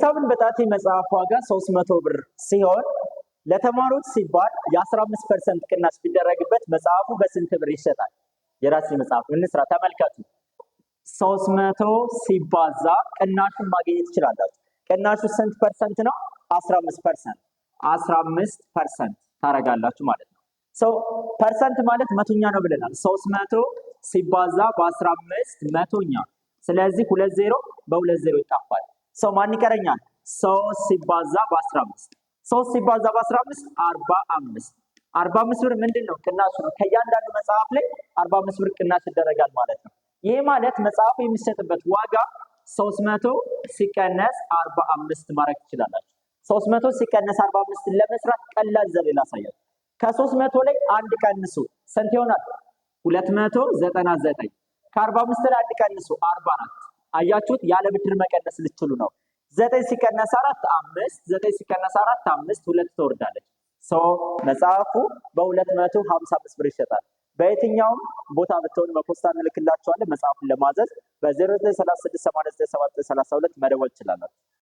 የሂሳብን በጣቴ መጽሐፍ ዋጋ 300 ብር ሲሆን ለተማሪዎች ሲባል የ15% ቅናሽ ቢደረግበት መጽሐፉ በስንት ብር ይሸጣል? የራሴ መጽሐፍ እንስራ ተመልከቱ። 300 ሲባዛ ቅናሹን ማግኘት ትችላላችሁ። ቅናሹ ስንት ፐርሰንት ነው? 15%። 15% ታረጋላችሁ ማለት ነው። ፐርሰንት ማለት መቶኛ ነው ብለናል። 300 ሲባዛ በ15 መቶኛ። ስለዚህ 20 በ20 ይጣፋል። ማን ይቀረኛል? 3 ሲባዛ በ15 3 ሲባዛ በ15 45 45 ብር ምንድነው? ቅናሹ ነው። ከእያንዳንዱ መጽሐፍ ላይ 45 ብር ቅናሽ ይደረጋል ማለት ነው። ይሄ ማለት መጽሐፉ የሚሸጥበት ዋጋ 300 ሲቀነስ 45 ማድረግ ትችላላችሁ። 300 ሲቀነስ 45 ለመስራት ቀላል ዘዴ ላሳያችሁ። ከ300 ላይ አንድ ቀንሱ ስንት ይሆናል? 299። ከ45 ላይ አንድ ቀንሱ 44። አያችሁት? ያለ ብድር መቀነስ ልትችሉ ነው። 9 ሲቀነስ 4 5 9 ሲቀነስ 4 5 2 ትወርዳለች። መጽሐፉ በ255 ብር ይሸጣል። በየትኛውም ቦታ ብትሆኑ በፖስታ እንልክላችኋለን። መጽሐፉን ለማዘዝ በ0936897932 መደወል ትችላላችሁ።